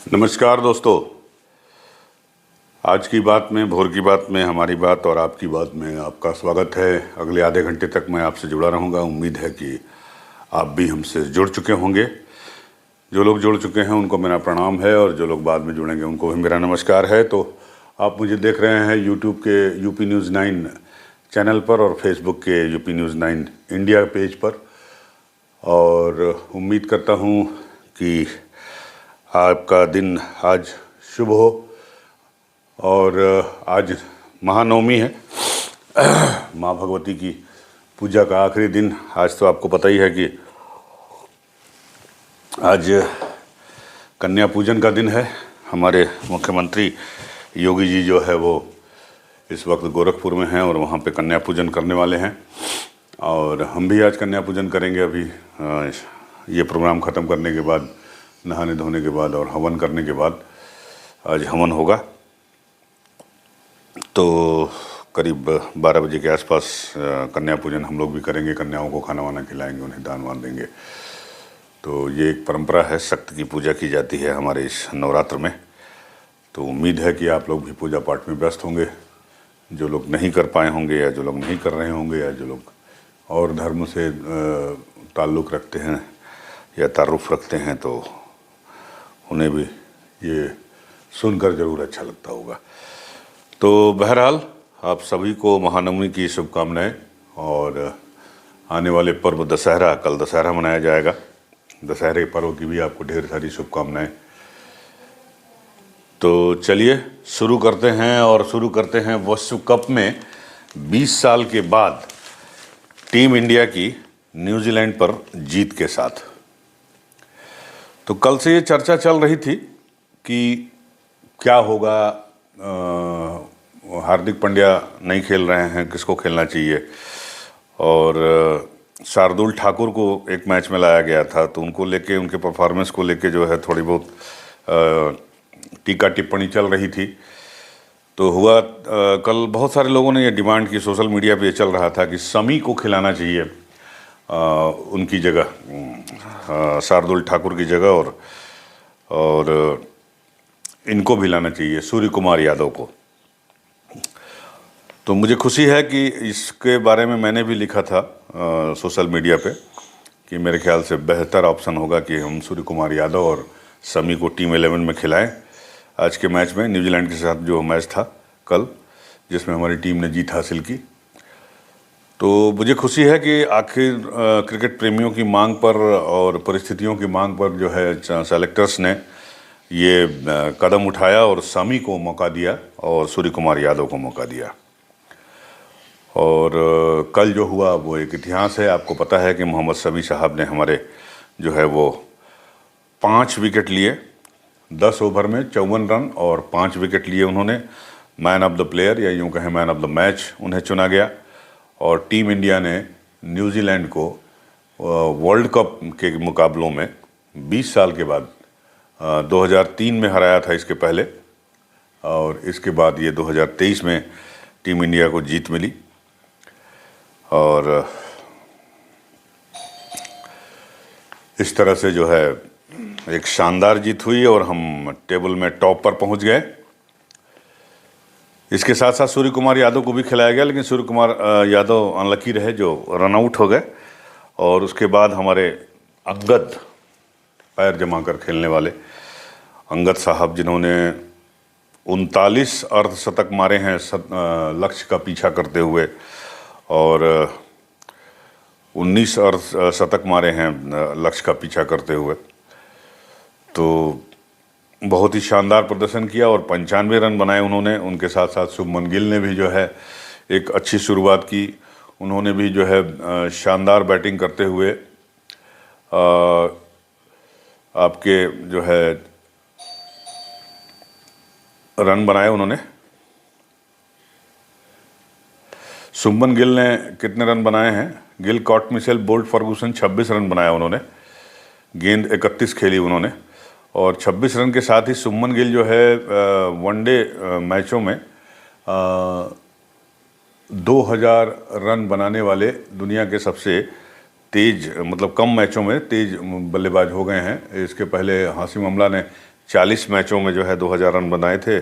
नमस्कार दोस्तों। आज की बात में, भोर की बात में, हमारी बात और आपकी बात में आपका स्वागत है। अगले आधे घंटे तक मैं आपसे जुड़ा रहूँगा। उम्मीद है कि आप भी हमसे जुड़ चुके होंगे। जो लोग जुड़ चुके हैं उनको मेरा प्रणाम है और जो लोग बाद में जुड़ेंगे उनको भी मेरा नमस्कार है। तो आप मुझे देख रहे हैं यूट्यूब के यूपी न्यूज़ 9 चैनल पर और फेसबुक के यूपी न्यूज़ 9 इंडिया पेज पर, और उम्मीद करता हूँ कि आपका दिन आज शुभ हो। और आज महानवमी है, माँ भगवती की पूजा का आखिरी दिन। आज तो आपको पता ही है कि आज कन्या पूजन का दिन है। हमारे मुख्यमंत्री योगी जी जो है वो इस वक्त गोरखपुर में हैं और वहाँ पे कन्या पूजन करने वाले हैं, और हम भी आज कन्या पूजन करेंगे। अभी ये प्रोग्राम ख़त्म करने के बाद, नहाने धोने के बाद और हवन करने के बाद आज हवन होगा। तो करीब 12 बजे के आसपास कन्या पूजन हम लोग भी करेंगे। कन्याओं को खाना वाना खिलाएंगे, उन्हें दान वान देंगे। तो ये एक परंपरा है, शक्ति की पूजा की जाती है हमारे इस नवरात्र में। तो उम्मीद है कि आप लोग भी पूजा पाठ में व्यस्त होंगे। जो लोग नहीं कर पाए होंगे या जो लोग नहीं कर रहे होंगे या जो लोग और धर्म से ताल्लुक़ रखते हैं या तारुफ रखते हैं, तो उन्हें भी ये सुनकर ज़रूर अच्छा लगता होगा। तो बहरहाल आप सभी को महानवमी की शुभकामनाएं। और आने वाले पर्व दशहरा, कल दशहरा मनाया जाएगा। दशहरे पर्व की भी आपको ढेर सारी शुभकामनाएं। तो चलिए शुरू करते हैं, और शुरू करते हैं विश्व कप में 20 साल के बाद टीम इंडिया की न्यूजीलैंड पर जीत के साथ। तो कल से ये चर्चा चल रही थी कि क्या होगा, हार्दिक पांड्या नहीं खेल रहे हैं, किसको खेलना चाहिए। और शार्दुल ठाकुर को एक मैच में लाया गया था, तो उनको लेके, उनके परफॉर्मेंस को लेके जो है थोड़ी बहुत टीका टिप्पणी चल रही थी। तो हुआ कल बहुत सारे लोगों ने ये डिमांड की, सोशल मीडिया पे ये चल रहा था कि शमी को खिलाना चाहिए उनकी जगह, शार्दुल ठाकुर की जगह, और इनको भी लाना चाहिए, सूर्य कुमार यादव को। तो मुझे खुशी है कि इसके बारे में मैंने भी लिखा था सोशल मीडिया पे कि मेरे ख्याल से बेहतर ऑप्शन होगा कि हम सूर्य कुमार यादव और शमी को टीम 11 में खिलाएं आज के मैच में, न्यूजीलैंड के साथ जो मैच था कल, जिसमें हमारी टीम ने जीत हासिल की। तो मुझे खुशी है कि आखिर क्रिकेट प्रेमियों की मांग पर और परिस्थितियों की मांग पर जो है सेलेक्टर्स ने ये कदम उठाया और शमी को मौका दिया और सूर्य कुमार यादव को मौका दिया। और कल जो हुआ वो एक इतिहास है। आपको पता है कि मोहम्मद शमी साहब ने हमारे जो है वो 5 विकेट लिए, 10 ओवर में 54 रन और 5 विकेट लिए उन्होंने। मैन ऑफ द प्लेयर या यूँ कहें मैन ऑफ द मैच उन्हें चुना गया। और टीम इंडिया ने न्यूजीलैंड को वर्ल्ड कप के मुकाबलों में 20 साल के बाद 2003 में हराया था इसके पहले, और इसके बाद ये 2023 में टीम इंडिया को जीत मिली। और इस तरह से जो है एक शानदार जीत हुई और हम टेबल में टॉप पर पहुंच गए। इसके साथ साथ सूर्य कुमार यादव को भी खिलाया गया, लेकिन सूर्य कुमार यादव अनलकी रहे, जो रन आउट हो गए। और उसके बाद हमारे अंगद, पैर जमा कर खेलने वाले अंगद साहब, जिन्होंने 39 अर्धशतक मारे हैं लक्ष्य का पीछा करते हुए, और 19 अर्धशतक मारे हैं लक्ष्य का पीछा करते हुए। तो बहुत ही शानदार प्रदर्शन किया और 95 रन बनाए उन्होंने। उनके साथ साथ शुभमन गिल ने भी जो है एक अच्छी शुरुआत की। उन्होंने भी जो है शानदार बैटिंग करते हुए आपके जो है रन बनाए उन्होंने। शुभमन गिल ने कितने रन बनाए हैं? Gill caught Mitchell bowled Ferguson 26 run बनाया उन्होंने। गेंद 31 खेली उन्होंने, और 26 रन के साथ ही शुभमन गिल जो है वनडे मैचों में 2000 रन बनाने वाले दुनिया के सबसे तेज, मतलब कम मैचों में तेज बल्लेबाज हो गए हैं। इसके पहले हाशिम अमला ने 40 मैचों में जो है 2000 रन बनाए थे,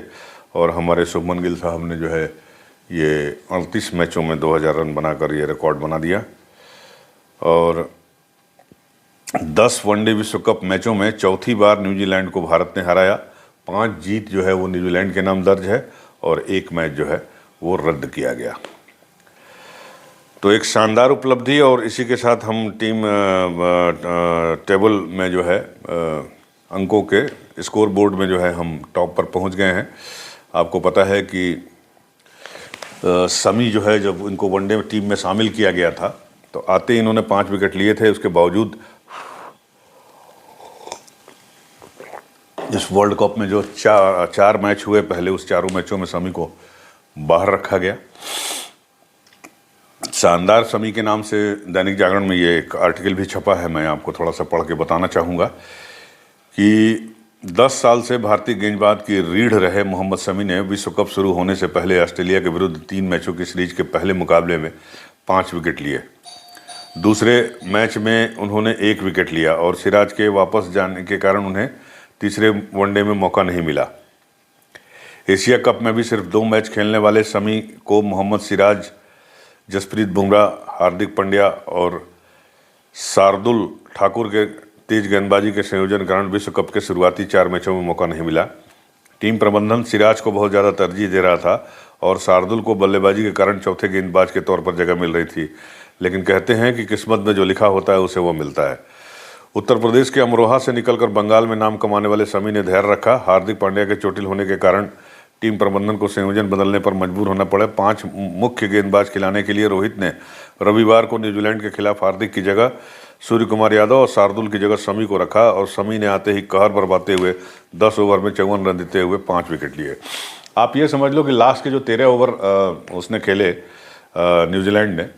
और हमारे शुभमन गिल साहब ने जो है ये 38 मैचों में 2000 रन बनाकर ये रिकॉर्ड बना दिया। और 10 वनडे विश्व कप मैचों में चौथी बार न्यूजीलैंड को भारत ने हराया। 5 जीत जो है वो न्यूजीलैंड के नाम दर्ज है, और 1 मैच जो है वो रद्द किया गया। तो एक शानदार उपलब्धि, और इसी के साथ हम टीम टेबल में जो है अंकों के स्कोर बोर्ड में जो है हम टॉप पर पहुंच गए हैं। आपको पता है कि शमी जो है, जब इनको वनडे टीम में शामिल किया गया था तो आते ही इन्होंने 5 विकेट लिए थे। उसके बावजूद इस वर्ल्ड कप में जो चार मैच हुए पहले, उस चारों मैचों में शमी को बाहर रखा गया। शानदार शमी के नाम से दैनिक जागरण में ये एक आर्टिकल भी छपा है, मैं आपको थोड़ा सा पढ़ के बताना चाहूँगा कि 10 साल से भारतीय गेंदबाज की रीढ़ रहे मोहम्मद शमी ने विश्व कप शुरू होने से पहले ऑस्ट्रेलिया के विरुद्ध 3 मैचों की सीरीज के पहले मुकाबले में 5 विकेट लिए। दूसरे मैच में उन्होंने 1 विकेट लिया, और सिराज के वापस जाने के कारण उन्हें तीसरे वनडे में मौका नहीं मिला। एशिया कप में भी सिर्फ 2 मैच खेलने वाले शमी को मोहम्मद सिराज, जसप्रीत बुमराह, हार्दिक पांड्या और शार्दुल ठाकुर के तेज गेंदबाजी के संयोजन के कारण विश्व कप के शुरुआती 4 मैचों में मौका नहीं मिला। टीम प्रबंधन सिराज को बहुत ज़्यादा तरजीह दे रहा था, और शार्दुल को बल्लेबाजी के कारण चौथे गेंदबाज के तौर पर जगह मिल रही थी, लेकिन कहते हैं कि किस्मत में जो लिखा होता है उसे वो मिलता है। उत्तर प्रदेश के अमरोहा से निकलकर बंगाल में नाम कमाने वाले शमी ने धैर्य रखा। हार्दिक पांड्या के चोटिल होने के कारण टीम प्रबंधन को संयोजन बदलने पर मजबूर होना पड़े। 5 मुख्य गेंदबाज खिलाने के लिए रोहित ने रविवार को न्यूजीलैंड के खिलाफ हार्दिक की जगह सूर्य कुमार यादव और शार्दुल की जगह शमी को रखा, और शमी ने आते ही कहर बरपाते हुए 10 ओवर में 54 रन देते हुए 5 विकेट लिए। आप ये समझ लो कि लास्ट के जो 13 ओवर उसने खेले न्यूजीलैंड ने,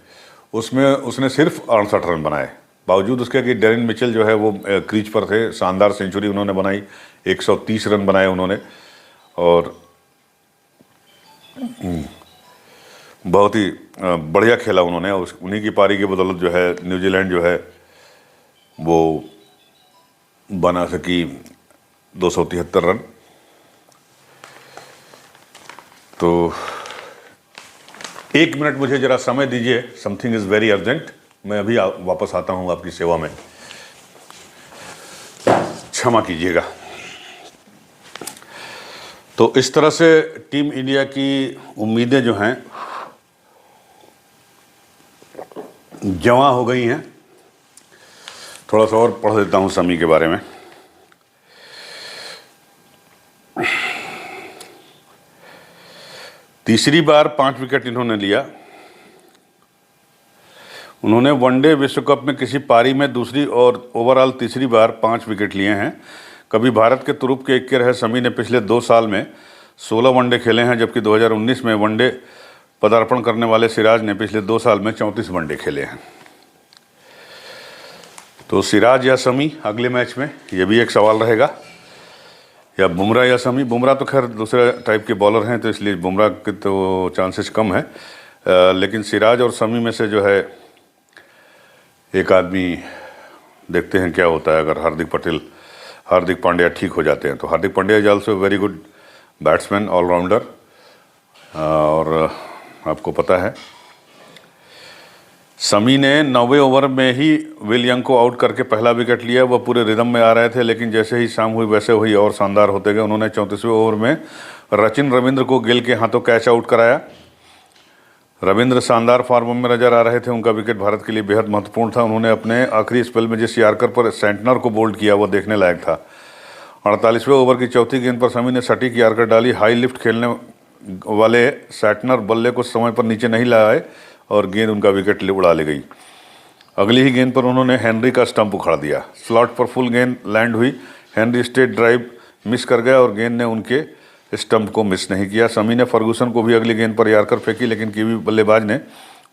उसमें उसने सिर्फ 68 रन बनाए। बावजूद उसके कि डेरिन मिचेल जो है वो क्रीज पर थे। शानदार सेंचुरी उन्होंने बनाई, 130 रन बनाए उन्होंने, और बहुत ही बढ़िया खेला उन्होंने। उन्हीं की पारी की बदौलत जो है न्यूजीलैंड जो है वो बना सकी 273 रन। तो 1 मिनट मुझे जरा समय दीजिए, समथिंग इज़ वेरी अर्जेंट। मैं अभी वापस आता हूँ आपकी सेवा में, क्षमा कीजिएगा। तो इस तरह से टीम इंडिया की उम्मीदें जो हैं जवां हो गई हैं। थोड़ा सा और पढ़ देता हूं शमी के बारे में। तीसरी बार 5 विकेट इन्होंने लिया। उन्होंने वनडे विश्व कप में किसी पारी में दूसरी और ओवरऑल तीसरी बार 5 विकेट लिए हैं। कभी भारत के तुरुप के इक्के रहे शमी ने पिछले 2 साल में 16 वनडे खेले हैं, जबकि 2019 में वनडे पदार्पण करने वाले सिराज ने पिछले 2 साल में 34 वनडे खेले हैं। तो सिराज या शमी अगले मैच में, ये भी एक सवाल रहेगा, या बुमराह या शमी। बुमराह तो खैर दूसरे टाइप के बॉलर हैं, तो इसलिए बुमराह के तो चांसेस कम है, लेकिन सिराज और शमी में से जो है एक आदमी, देखते हैं क्या होता है। अगर हार्दिक पांड्या ठीक हो जाते हैं तो Hardik Pandya is also very good batsman, allrounder. और आपको पता है शमी ने 9वें ओवर में ही विल यंग को आउट करके पहला विकेट लिया। वह पूरे रिदम में आ रहे थे, लेकिन जैसे ही शाम हुई वैसे वही और शानदार होते गए। उन्होंने 34वें ओवर में सचिन रविंद्र को गिल के हाथों कैच आउट कराया। रविंद्र शानदार फॉर्म में नजर आ रहे थे। उनका विकेट भारत के लिए बेहद महत्वपूर्ण था। उन्होंने अपने आखिरी स्पेल में जिस यॉर्कर पर सेंटनर को बोल्ड किया वो देखने लायक था। 48वें ओवर की चौथी गेंद पर शमी ने सटीक यॉर्कर डाली। हाई लिफ्ट खेलने वाले सेंटनर बल्ले को समय पर नीचे नहीं लाए और गेंद उनका विकेट उड़ा ले गई। अगली ही गेंद पर उन्होंने हेनरी का स्टंप उखाड़ दिया। स्लॉट पर फुल गेंद लैंड हुई। हेनरी स्ट्रेट ड्राइव मिस कर गया और गेंद ने उनके स्टंप को मिस नहीं किया। शमी ने फर्गूसन को भी अगली गेंद पर यॉर्कर फेंकी, लेकिन कीवी बल्लेबाज ने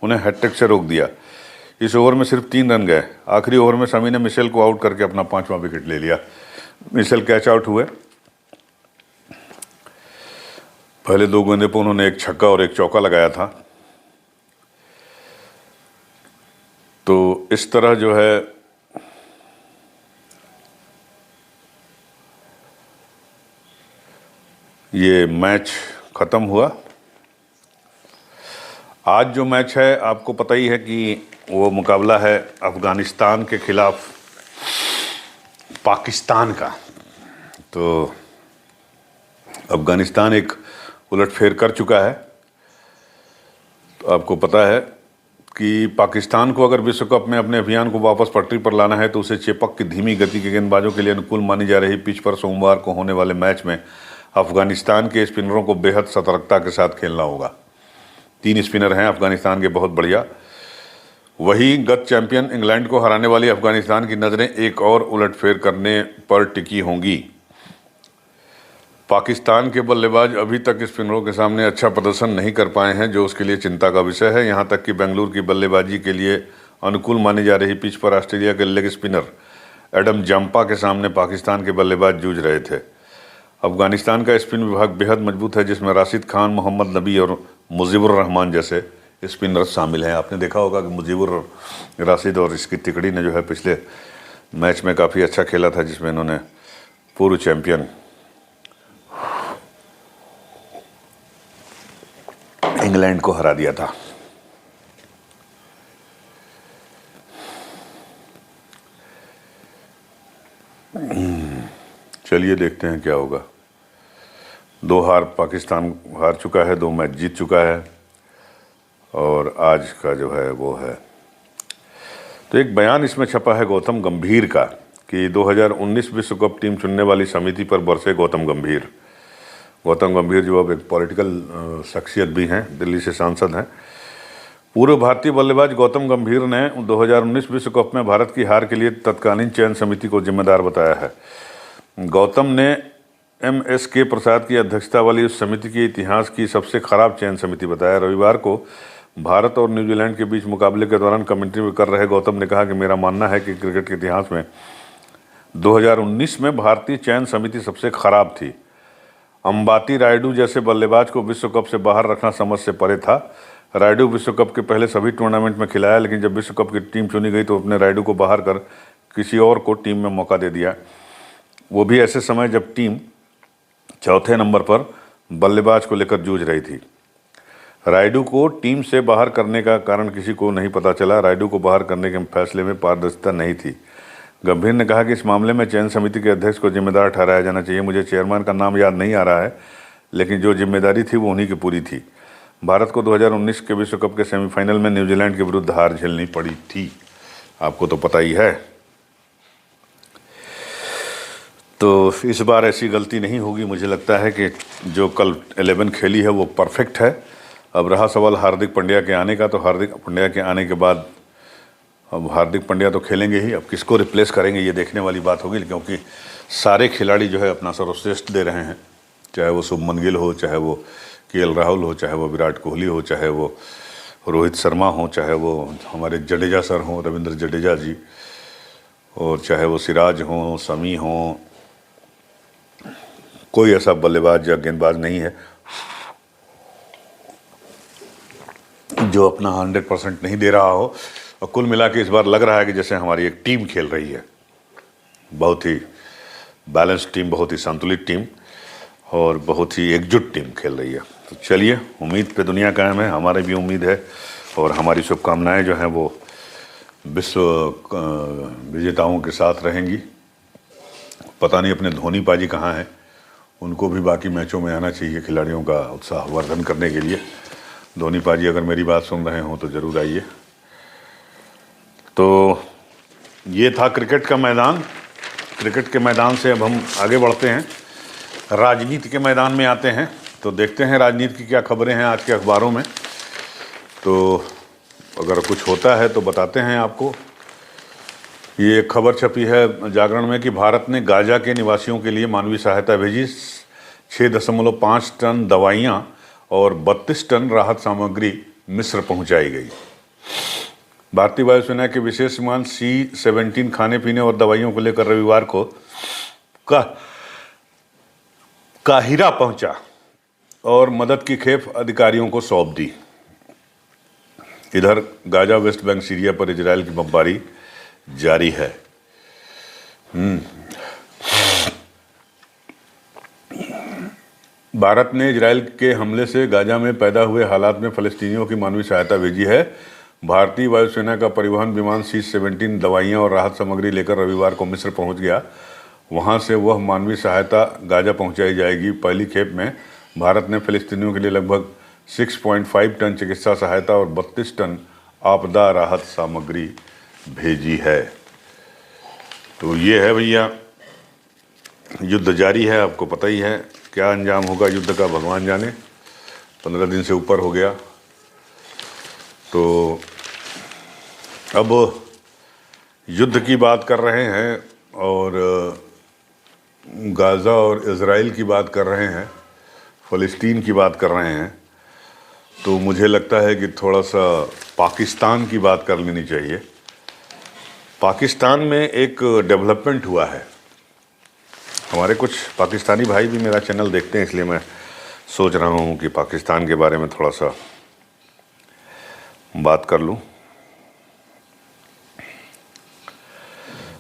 उन्हें हैट्रिक से रोक दिया। इस ओवर में सिर्फ 3 रन गए। आखिरी ओवर में शमी ने मिशेल को आउट करके अपना 5वां विकेट ले लिया। मिशेल कैच आउट हुए। पहले 2 गेंदों पर उन्होंने एक छक्का और एक चौका लगाया था। तो इस तरह जो है ये मैच ख़त्म हुआ। आज जो मैच है आपको पता ही है कि वो मुकाबला है अफ़गानिस्तान के ख़िलाफ़ पाकिस्तान का। तो अफ़गानिस्तान एक उलटफेर कर चुका है। तो आपको पता है कि पाकिस्तान को अगर विश्व कप में अपने अभियान को वापस पटरी पर लाना है तो उसे चेपक की धीमी गति के गेंदबाजों के लिए अनुकूल मानी जा रही पिच पर सोमवार को होने वाले मैच में अफगानिस्तान के स्पिनरों को बेहद सतर्कता के साथ खेलना होगा। 3 स्पिनर हैं अफगानिस्तान के, बहुत बढ़िया। वही गत चैंपियन इंग्लैंड को हराने वाली अफगानिस्तान की नज़रें एक और उलटफेर करने पर टिकी होंगी। पाकिस्तान के बल्लेबाज अभी तक स्पिनरों के सामने अच्छा प्रदर्शन नहीं कर पाए हैं, जो उसके लिए चिंता का विषय है। यहां तक कि बेंगलुरु की बल्लेबाजी के लिए अनुकूल मानी जा रही पिच पर ऑस्ट्रेलिया के लेग स्पिनर एडम जंपा के सामने पाकिस्तान के बल्लेबाज जूझ रहे थे। अफगानिस्तान का स्पिन विभाग बेहद मजबूत है, जिसमें राशिद खान, मोहम्मद नबी और मुजीबुर रहमान जैसे स्पिनर शामिल हैं। आपने देखा होगा कि मुजीबुर राशिद और इसकी तिकड़ी ने जो है पिछले मैच में काफ़ी अच्छा खेला था, जिसमें इन्होंने पूर्व चैंपियन इंग्लैंड को हरा दिया था। चलिए देखते हैं क्या होगा। 2 हार पाकिस्तान हार चुका है, 2 मैच जीत चुका है और आज का जो है वो है। तो एक बयान इसमें छपा है गौतम गंभीर का कि 2019 विश्व कप टीम चुनने वाली समिति पर बरसे गौतम गंभीर। गौतम गंभीर जो अब एक पॉलिटिकल शख्सियत भी हैं, दिल्ली से सांसद हैं। पूर्व भारतीय बल्लेबाज गौतम गंभीर ने 2019 विश्व कप में भारत की हार के लिए तत्कालीन चयन समिति को जिम्मेदार बताया है। गौतम ने MSK प्रसाद की अध्यक्षता वाली उस समिति के इतिहास की सबसे खराब चयन समिति बताया। रविवार को भारत और न्यूजीलैंड के बीच मुकाबले के दौरान कमेंट्री कर रहे गौतम ने कहा कि मेरा मानना है कि क्रिकेट के इतिहास में 2019 में भारतीय चयन समिति सबसे खराब थी। अंबाती रायडू जैसे बल्लेबाज को विश्व कप से बाहर रखना समझ से परे था। रायडू विश्व कप के पहले सभी टूर्नामेंट में खिलाया, लेकिन जब विश्व कप की टीम चुनी गई तो अपने रायडू को बाहर कर किसी और को टीम में मौका दे दिया, वो भी ऐसे समय जब टीम चौथे नंबर पर बल्लेबाज को लेकर जूझ रही थी। रायडू को टीम से बाहर करने का कारण किसी को नहीं पता चला। रायडू को बाहर करने के फैसले में पारदर्शिता नहीं थी। गंभीर ने कहा कि इस मामले में चयन समिति के अध्यक्ष को जिम्मेदार ठहराया जाना चाहिए। मुझे चेयरमैन का नाम याद नहीं आ रहा है, लेकिन जो जिम्मेदारी थी वो उन्हीं की पूरी थी। भारत को 2019 के विश्व कप के सेमीफाइनल में न्यूजीलैंड के विरुद्ध हार झेलनी पड़ी थी, आपको तो पता ही है। तो इस बार ऐसी गलती नहीं होगी। मुझे लगता है कि जो कल 11 खेली है वो परफेक्ट है। अब रहा सवाल हार्दिक पांड्या के आने का, तो हार्दिक पांड्या के आने के बाद अब हार्दिक पांड्या तो खेलेंगे ही, अब किसको रिप्लेस करेंगे ये देखने वाली बात होगी, क्योंकि सारे खिलाड़ी जो है अपना सर्वश्रेष्ठ दे रहे हैं। चाहे वो शुभमन गिल हो, चाहे वो KL राहुल हो, चाहे वो विराट कोहली हो, चाहे वो रोहित शर्मा हो, चाहे वो हमारे जडेजा सर हों, रविंद्र जडेजा जी, और चाहे वो सिराज हों, शमी हों। कोई ऐसा बल्लेबाज या गेंदबाज नहीं है जो अपना 100% नहीं दे रहा हो। और कुल मिला के इस बार लग रहा है कि जैसे हमारी एक टीम खेल रही है, बहुत ही बैलेंस्ड टीम, बहुत ही संतुलित टीम और बहुत ही एकजुट टीम खेल रही है। तो चलिए, उम्मीद पे दुनिया कायम है, हमारी भी उम्मीद है और हमारी शुभकामनाएं जो हैं वो विश्व विजेताओं के साथ रहेंगी। पता नहीं अपने धोनी पाजी कहाँ हैं, उनको भी बाकी मैचों में आना चाहिए खिलाड़ियों का उत्साहवर्धन करने के लिए। धोनी पाजी अगर मेरी बात सुन रहे हों तो ज़रूर आइए। तो ये था क्रिकेट का मैदान। क्रिकेट के मैदान से अब हम आगे बढ़ते हैं, राजनीति के मैदान में आते हैं। तो देखते हैं राजनीति की क्या खबरें हैं आज के अखबारों में। तो अगर कुछ होता है तो बताते हैं आपको। ये खबर छपी है जागरण में कि भारत ने गाजा के निवासियों के लिए मानवीय सहायता भेजी। 6.5 टन दवाइयाँ और 32 टन राहत सामग्री मिस्र पहुंचाई गई। भारतीय वायुसेना के विशेष विमान C-17 खाने पीने और दवाइयों को लेकर रविवार को काहिरा पहुंचा और मदद की खेप अधिकारियों को सौंप दी। इधर गाजा, वेस्ट बैंक, सीरिया पर इजरायल की बमबारी जारी है। भारत ने इजराइल के हमले से गाजा में पैदा हुए हालात में फ़लस्तीनियों की मानवीय सहायता भेजी है। भारतीय वायुसेना का परिवहन विमान C-17 दवाइयां और राहत सामग्री लेकर रविवार को मिस्र पहुंच गया। वहां से वह मानवीय सहायता गाजा पहुंचाई जाएगी। पहली खेप में भारत ने फ़लस्तीनियों के लिए लगभग 6.5 टन चिकित्सा सहायता और 32 टन आपदा राहत सामग्री भेजी है। तो ये है भैया, युद्ध जारी है, आपको पता ही है क्या अंजाम होगा युद्ध का भगवान जाने। 15 दिन से ऊपर हो गया। तो अब युद्ध की बात कर रहे हैं और गाज़ा और इज़राइल की बात कर रहे हैं, फ़लस्तीन की बात कर रहे हैं, तो मुझे लगता है कि थोड़ा सा पाकिस्तान की बात कर लेनी चाहिए। पाकिस्तान में एक डेवलपमेंट हुआ है। हमारे कुछ पाकिस्तानी भाई भी मेरा चैनल देखते हैं, इसलिए मैं सोच रहा हूँ कि पाकिस्तान के बारे में थोड़ा सा बात कर लूँ।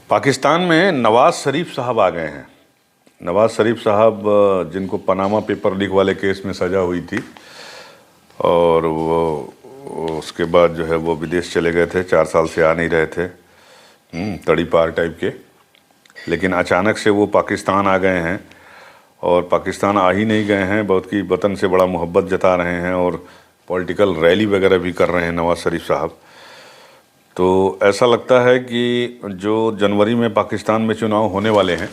पाकिस्तान में नवाज़ शरीफ साहब आ गए हैं। नवाज़ शरीफ साहब जिनको पनामा पेपर लीक वाले केस में सज़ा हुई थी और वो उसके बाद जो है वो विदेश चले गए थे, 4 साल से आ नहीं रहे थे, तड़ी पार टाइप के। लेकिन अचानक से वो पाकिस्तान आ गए हैं और पाकिस्तान आ ही नहीं गए हैं, बहुत की वतन से बड़ा मोहब्बत जता रहे हैं और पॉलिटिकल रैली वगैरह भी कर रहे हैं नवाज़ शरीफ साहब। तो ऐसा लगता है कि जो जनवरी में पाकिस्तान में चुनाव होने वाले हैं,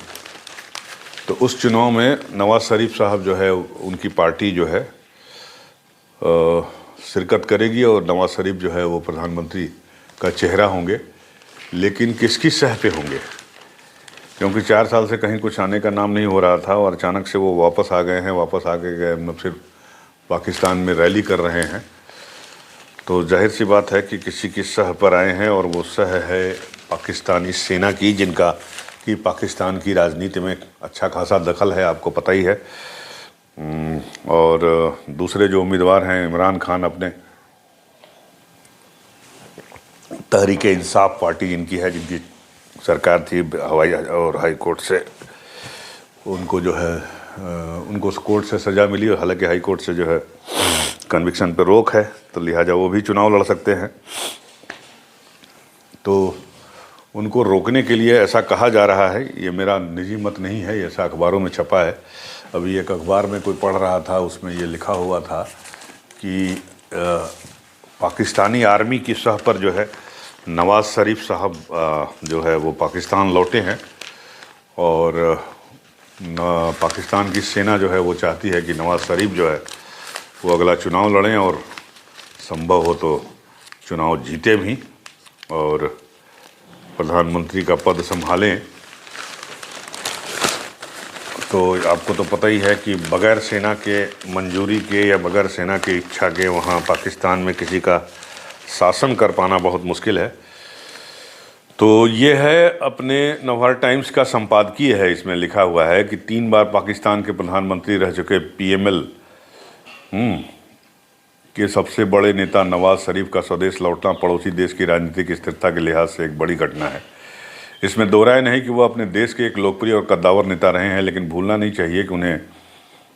तो उस चुनाव में नवाज़ शरीफ साहब जो है उनकी पार्टी जो है शिरकत करेगी और नवाज़ शरीफ जो है वो प्रधानमंत्री का चेहरा होंगे। लेकिन किसकी सह पे होंगे, क्योंकि 4 साल से कहीं कुछ आने का नाम नहीं हो रहा था और अचानक से वो वापस आ गए हैं। वापस आके गए मतलब सिर्फ पाकिस्तान में रैली कर रहे हैं। तो जाहिर सी बात है कि किसी की सह पर आए हैं और वो सह है पाकिस्तानी सेना की, जिनका कि पाकिस्तान की राजनीति में अच्छा खासा दखल है, आपको पता ही है। और दूसरे जो उम्मीदवार हैं, इमरान खान अपने तहरीक इंसाफ पार्टी जिनकी है, जिनकी सरकार थी हवाई और हाई कोर्ट से उनको जो है उनको कोर्ट से सज़ा मिली, हालांकि हाई कोर्ट से जो है कन्विक्शन पर रोक है, तो लिहाजा वो भी चुनाव लड़ सकते हैं। तो उनको रोकने के लिए ऐसा कहा जा रहा है, ये मेरा निजी मत नहीं है, ऐसा अखबारों में छपा है। अभी एक अखबार में कोई पढ़ रहा था, उसमें ये लिखा हुआ था कि पाकिस्तानी आर्मी की सह पर जो है नवाज़ शरीफ साहब जो है वो पाकिस्तान लौटे हैं और पाकिस्तान की सेना जो है वो चाहती है कि नवाज़ शरीफ जो है वो अगला चुनाव लड़ें और संभव हो तो चुनाव जीते भी और प्रधानमंत्री का पद संभालें। तो आपको तो पता ही है कि बगैर सेना के मंजूरी के या बगैर सेना की इच्छा के वहाँ पाकिस्तान में किसी का शासन कर पाना बहुत मुश्किल है। तो ये है अपने नवभारत टाइम्स का संपादकीय है, इसमें लिखा हुआ है कि 3 बार पाकिस्तान के प्रधानमंत्री रह चुके PML के सबसे बड़े नेता नवाज़ शरीफ का स्वदेश लौटना पड़ोसी देश की राजनीतिक स्थिरता के लिहाज से एक बड़ी घटना है। इसमें दो राय नहीं कि वो अपने देश के एक लोकप्रिय और कद्दावर नेता रहे हैं, लेकिन भूलना नहीं चाहिए कि उन्हें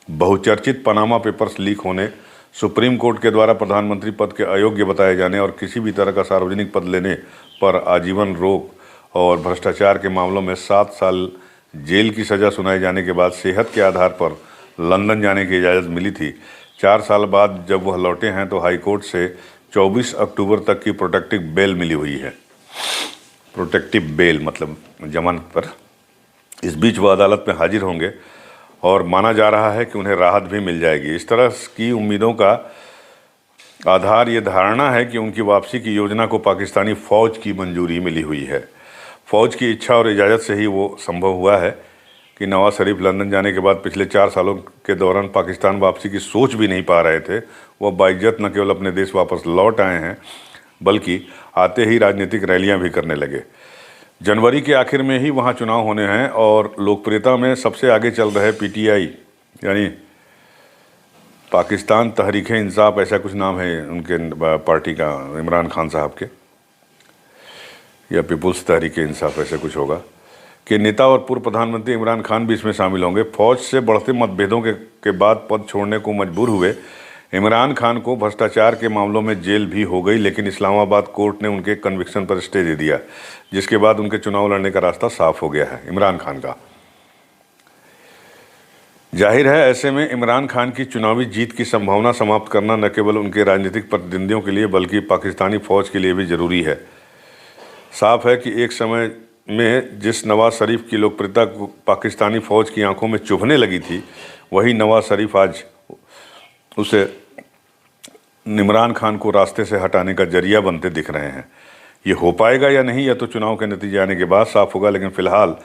बहुचर्चित पनामा पेपर्स लीक होने, सुप्रीम कोर्ट के द्वारा प्रधानमंत्री पद के अयोग्य बताए जाने और किसी भी तरह का सार्वजनिक पद लेने पर आजीवन रोक और भ्रष्टाचार के मामलों में 7 साल जेल की सज़ा सुनाए जाने के बाद सेहत के आधार पर लंदन जाने की इजाज़त मिली थी। 4 साल बाद जब वह लौटे हैं तो हाई कोर्ट से 24 अक्टूबर तक की प्रोटेक्टिव बेल मिली हुई है। प्रोटेक्टिव बेल मतलब जमानत पर। इस बीच वह अदालत में हाजिर होंगे और माना जा रहा है कि उन्हें राहत भी मिल जाएगी। इस तरह की उम्मीदों का आधार ये धारणा है कि उनकी वापसी की योजना को पाकिस्तानी फ़ौज की मंजूरी मिली हुई है। फ़ौज की इच्छा और इजाज़त से ही वो संभव हुआ है कि नवाज़ शरीफ लंदन जाने के बाद पिछले 4 सालों के दौरान पाकिस्तान वापसी की सोच भी नहीं पा रहे थे। वह बाइज्जत न केवल अपने देश वापस लौट आए हैं, बल्कि आते ही राजनीतिक रैलियां भी करने लगे। जनवरी के आखिर में ही वहां चुनाव होने हैं और लोकप्रियता में सबसे आगे चल रहे PTI यानी पाकिस्तान तहरीक इंसाफ, ऐसा कुछ नाम है उनके पार्टी का, इमरान खान साहब के, या पीपुल्स तहरीक इंसाफ ऐसा कुछ होगा, के नेता और पूर्व प्रधानमंत्री इमरान खान भी इसमें शामिल होंगे। फौज से बढ़ते मतभेदों के बाद पद छोड़ने को मजबूर हुए इमरान खान को भ्रष्टाचार के मामलों में जेल भी हो गई, लेकिन इस्लामाबाद कोर्ट ने उनके कन्विक्शन पर स्टे दे दिया, जिसके बाद उनके चुनाव लड़ने का रास्ता साफ हो गया है इमरान खान का। जाहिर है ऐसे में इमरान खान की चुनावी जीत की संभावना समाप्त करना न केवल उनके राजनीतिक प्रतिद्वंदियों के लिए बल्कि पाकिस्तानी फौज के लिए भी जरूरी है। साफ है कि एक समय में जिस नवाज शरीफ की लोकप्रियता पाकिस्तानी फौज की आंखों में चुभने लगी थी, वही नवाज शरीफ आज उसे इमरान खान को रास्ते से हटाने का जरिया बनते दिख रहे हैं। ये हो पाएगा या नहीं, यह तो चुनाव के नतीजे आने के बाद साफ होगा, लेकिन फिलहाल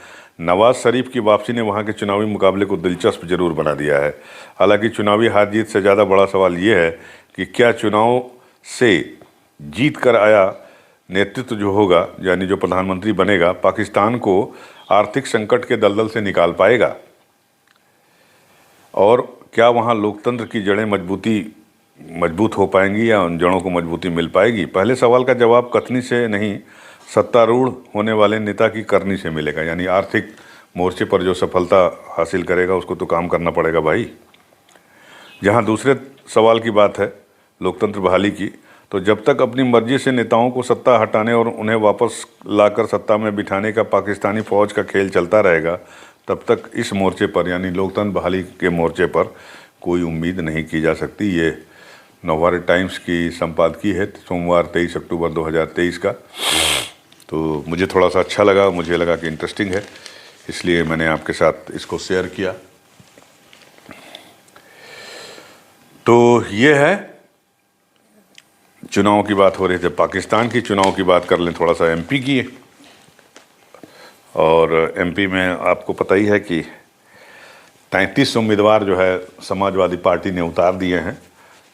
नवाज शरीफ की वापसी ने वहां के चुनावी मुकाबले को दिलचस्प जरूर बना दिया है। हालांकि चुनावी हार जीत से ज़्यादा बड़ा सवाल ये है कि क्या चुनाव से जीत कर आया नेतृत्व जो होगा, यानी जो प्रधानमंत्री बनेगा, पाकिस्तान को आर्थिक संकट के दलदल से निकाल पाएगा, और क्या वहाँ लोकतंत्र की जड़ें मजबूत हो पाएंगी या उन जड़ों को मजबूती मिल पाएगी। पहले सवाल का जवाब कथनी से नहीं, सत्तारूढ़ होने वाले नेता की करनी से मिलेगा। यानी आर्थिक मोर्चे पर जो सफलता हासिल करेगा उसको तो काम करना पड़ेगा भाई। जहाँ दूसरे सवाल की बात है लोकतंत्र बहाली की, तो जब तक अपनी मर्जी से नेताओं को सत्ता हटाने और उन्हें वापस लाकर सत्ता में बिठाने का पाकिस्तानी फौज का खेल चलता रहेगा, तब तक इस मोर्चे पर यानी लोकतंत्र बहाली के मोर्चे पर कोई उम्मीद नहीं की जा सकती। ये नवभारत टाइम्स की संपादकीय है सोमवार 23 अक्टूबर 2023 का। तो मुझे थोड़ा सा अच्छा लगा, मुझे लगा कि इंटरेस्टिंग है, इसलिए मैंने आपके साथ इसको शेयर किया। तो ये है, चुनाव की बात हो रही थी, पाकिस्तान की चुनाव की बात कर लें थोड़ा सा एमपी की। और एमपी में आपको पता ही है कि 33 उम्मीदवार जो है समाजवादी पार्टी ने उतार दिए हैं,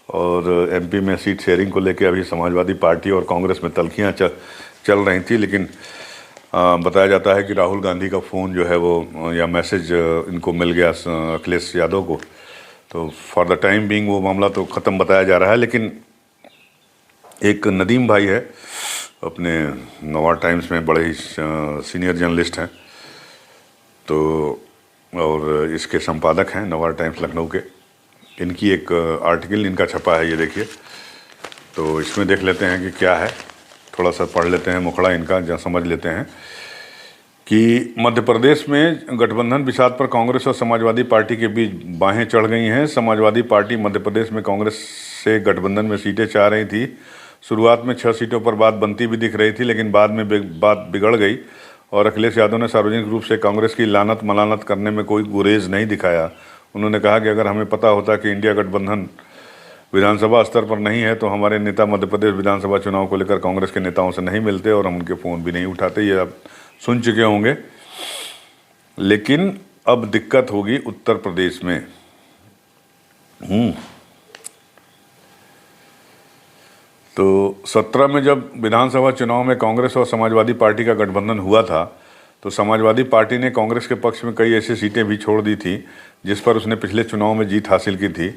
और एमपी में सीट शेयरिंग को लेकर अभी समाजवादी पार्टी और कांग्रेस में तल्खियाँ चल रही थी, लेकिन बताया जाता है कि राहुल गांधी का फ़ोन जो है वो या मैसेज इनको मिल गया अखिलेश यादव को, तो फॉर द टाइम बीइंग वो मामला तो ख़त्म बताया जा रहा है। लेकिन एक नदीम भाई है अपने नवभारत टाइम्स में, बड़े ही सीनियर जर्नलिस्ट हैं, तो और इसके संपादक हैं नवभारत टाइम्स लखनऊ के। इनकी एक आर्टिकल इनका छपा है, ये देखिए, तो इसमें देख लेते हैं कि क्या है, थोड़ा सा पढ़ लेते हैं मुखड़ा इनका, जहाँ समझ लेते हैं कि मध्य प्रदेश में गठबंधन विषाद पर कांग्रेस और समाजवादी पार्टी के बीच बाहें चढ़ गई हैं। समाजवादी पार्टी मध्य प्रदेश में कांग्रेस से गठबंधन में सीटें चाह रही थी। शुरुआत में 6 सीटों पर बात बनती भी दिख रही थी, लेकिन बाद में बात बिगड़ गई और अखिलेश यादव ने सार्वजनिक रूप से कांग्रेस की लानत मलानत करने में कोई गुरेज नहीं दिखाया। उन्होंने कहा कि अगर हमें पता होता कि इंडिया गठबंधन विधानसभा स्तर पर नहीं है तो हमारे नेता मध्य प्रदेश विधानसभा चुनाव को लेकर कांग्रेस के नेताओं से नहीं मिलते और हम उनके फ़ोन भी नहीं उठाते। ये आप सुन चुके होंगे। लेकिन अब दिक्कत होगी उत्तर प्रदेश में। तो 17 में जब विधानसभा चुनाव में कांग्रेस और समाजवादी पार्टी का गठबंधन हुआ था, तो समाजवादी पार्टी ने कांग्रेस के पक्ष में कई ऐसी सीटें भी छोड़ दी थी जिस पर उसने पिछले चुनाव में जीत हासिल की थी।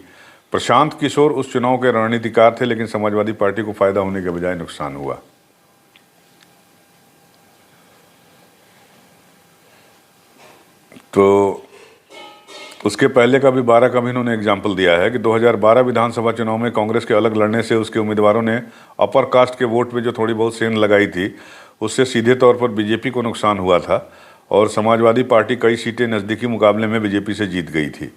प्रशांत किशोर उस चुनाव के रणनीतिकार थे, लेकिन समाजवादी पार्टी को फायदा होने के बजाय नुकसान हुआ। तो उसके पहले का भी 12 का भी इन्होंने एग्जाम्पल दिया है कि 2012 विधानसभा चुनाव में कांग्रेस के अलग लड़ने से उसके उम्मीदवारों ने अपर कास्ट के वोट पे जो थोड़ी बहुत सेंध लगाई थी, उससे सीधे तौर पर बीजेपी को नुकसान हुआ था और समाजवादी पार्टी कई सीटें नज़दीकी मुकाबले में बीजेपी से जीत गई थी।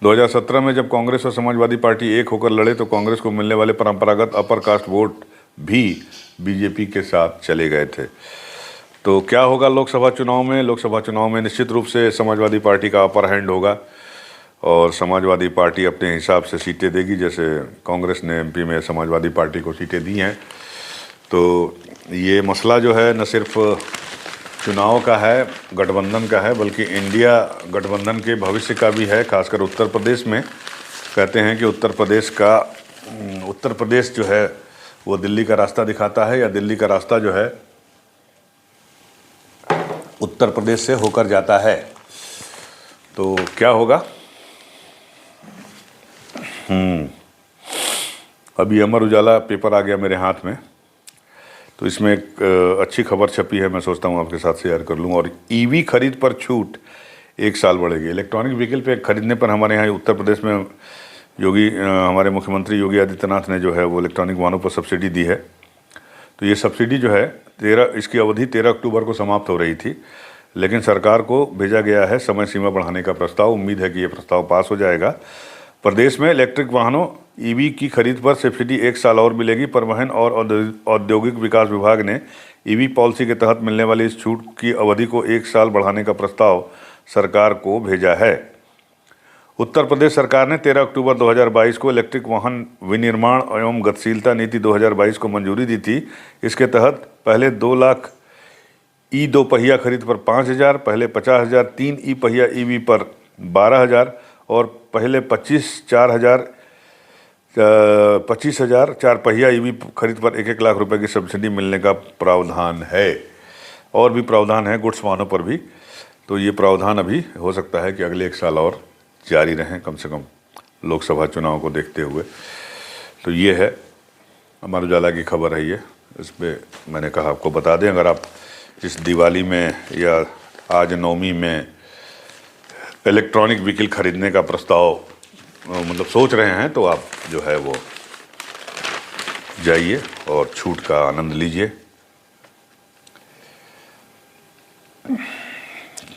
2017 में जब कांग्रेस और समाजवादी पार्टी एक होकर लड़े तो कांग्रेस को मिलने वाले परंपरागत अपर कास्ट वोट भी बीजेपी के साथ चले गए थे। तो क्या होगा लोकसभा चुनाव में? लोकसभा चुनाव में निश्चित रूप से समाजवादी पार्टी का अपर हैंड होगा और समाजवादी पार्टी अपने हिसाब से सीटें देगी, जैसे कांग्रेस ने एमपी में समाजवादी पार्टी को सीटें दी हैं। तो ये मसला जो है न सिर्फ चुनाव का है, गठबंधन का है, बल्कि इंडिया गठबंधन के भविष्य का भी है। खासकर उत्तर प्रदेश में कहते हैं कि उत्तर प्रदेश जो है वो दिल्ली का रास्ता दिखाता है या दिल्ली का रास्ता जो है उत्तर प्रदेश से होकर जाता है। तो क्या होगा? अभी अमर उजाला पेपर आ गया मेरे हाथ में, तो इसमें एक अच्छी खबर छपी है, मैं सोचता हूँ आपके साथ शेयर कर लूँ। और ईवी खरीद पर छूट 1 साल बढ़ेगी। इलेक्ट्रॉनिक व्हीकल पे खरीदने पर हमारे यहाँ उत्तर प्रदेश में हमारे मुख्यमंत्री योगी आदित्यनाथ ने जो है वो इलेक्ट्रॉनिक वाहनों पर सब्सिडी दी है। तो ये सब्सिडी जो है इसकी अवधि 13 अक्टूबर को समाप्त हो रही थी, लेकिन सरकार को भेजा गया है समय सीमा बढ़ाने का प्रस्ताव। उम्मीद है कि ये प्रस्ताव पास हो जाएगा। प्रदेश में इलेक्ट्रिक वाहनों ईवी की खरीद पर सब्सिडी 1 साल और मिलेगी। परिवहन और औद्योगिक विकास विभाग ने ईवी पॉलिसी के तहत मिलने वाली इस छूट की अवधि को 1 साल बढ़ाने का प्रस्ताव सरकार को भेजा है। उत्तर प्रदेश सरकार ने 13 अक्टूबर 2022 को इलेक्ट्रिक वाहन विनिर्माण एवं गतिशीलता नीति 2022 को मंजूरी दी थी। इसके तहत पहले 2 लाख ई 2 पहिया खरीद पर 5,000, पहले 50,000 3 ई पहिया ईवी पर 12,000 और पहले 25,000 4 पहिया ईवी खरीद पर 1-1 लाख रुपए की सब्सिडी मिलने का प्रावधान है। और भी प्रावधान है गुड्स वाहनों पर भी। तो ये प्रावधान अभी हो सकता है कि अगले 1 साल और जारी रहें, कम से कम लोकसभा चुनाव को देखते हुए। तो ये है अमर उजाला की खबर है। ये इस पर मैंने कहा आपको बता दें, अगर आप इस दिवाली में या आज नवमी में इलेक्ट्रॉनिक व्हीकल खरीदने का प्रस्ताव मतलब सोच रहे हैं, तो आप जो है वो जाइए और छूट का आनंद लीजिए।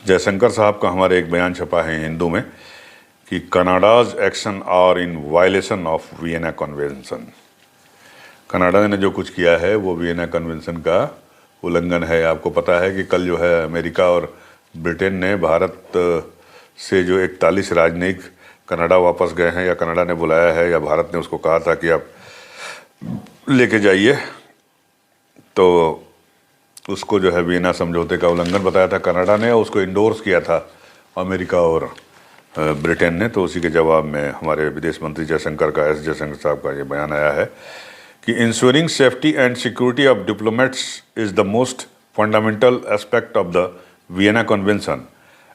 जयशंकर साहब का हमारे एक बयान छपा है हिंदू में कि Canada's action are in violation of Vienna convention. Canada ने जो कुछ किया है वो वियना कन्वेंशन का उल्लंघन है। आपको पता है कि कल जो है अमेरिका और ब्रिटेन ने भारत से जो 41 राजनयिक कनाडा वापस गए हैं, या कनाडा ने बुलाया है या भारत ने उसको कहा था कि आप लेके जाइए, तो उसको जो है वियना समझौते का उल्लंघन बताया था कनाडा ने, और उसको इंडोर्स किया था अमेरिका और ब्रिटेन ने। तो उसी के जवाब में हमारे विदेश मंत्री जयशंकर का एस जयशंकर साहब का ये बयान आया है कि ensuring safety and security of diplomats is the most fundamental aspect of the Vienna convention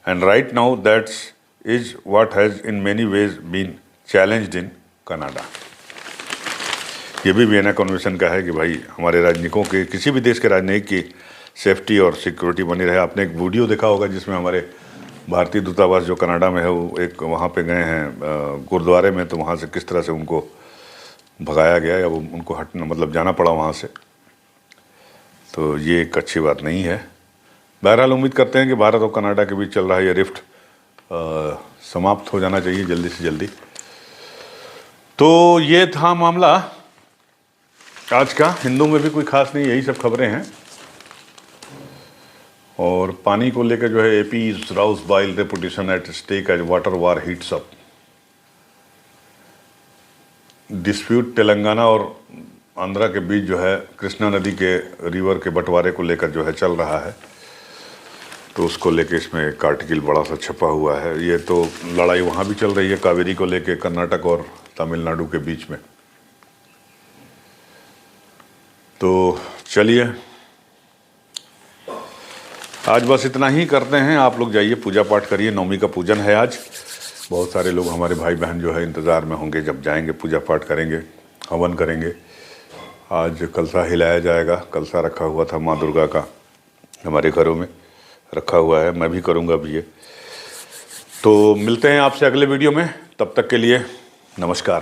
and right now that's is what has in many ways been challenged in Canada. ये भी वियना कन्वेंशन का है कि भाई हमारे राजनयिकों के, किसी भी देश के राजनयिक की सेफ्टी और सिक्योरिटी बनी रहे। आपने एक वीडियो देखा होगा जिसमें हमारे भारतीय दूतावास जो कनाडा में है वो एक वहाँ पे गए हैं गुरुद्वारे में, तो वहाँ से किस तरह से उनको भगाया गया या वो उनको हटना मतलब जाना पड़ा वहाँ से। तो ये एक अच्छी बात नहीं है। बहरहाल उम्मीद करते हैं कि भारत और कनाडा के बीच चल रहा ये रिफ्ट समाप्त हो जाना चाहिए जल्दी से जल्दी। तो ये था मामला आज का। हिंदू में भी कोई खास नहीं, यही सब खबरें हैं। और पानी को लेकर जो है AP is rouse bile reputation at stake as water war heats up. Dispute Telangana और आंध्रा के बीच जो है कृष्णा नदी के रिवर के बंटवारे को लेकर जो है चल रहा है, तो उसको लेके इसमें एक आर्टिकल बड़ा सा छपा हुआ है। ये तो लड़ाई वहाँ भी चल रही है कावेरी को लेके, कर्नाटक और तमिलनाडु के बीच में। तो चलिए आज बस इतना ही करते हैं। आप लोग जाइए पूजा पाठ करिए, नवमी का पूजन है आज। बहुत सारे लोग हमारे भाई बहन जो है इंतज़ार में होंगे जब जाएंगे, पूजा पाठ करेंगे, हवन करेंगे। आज कलसा हिलाया जाएगा। कलसा रखा हुआ था माँ दुर्गा का, हमारे घरों में रखा हुआ है, मैं भी करूँगा अभी ये। तो मिलते हैं आपसे अगले वीडियो में, तब तक के लिए नमस्कार।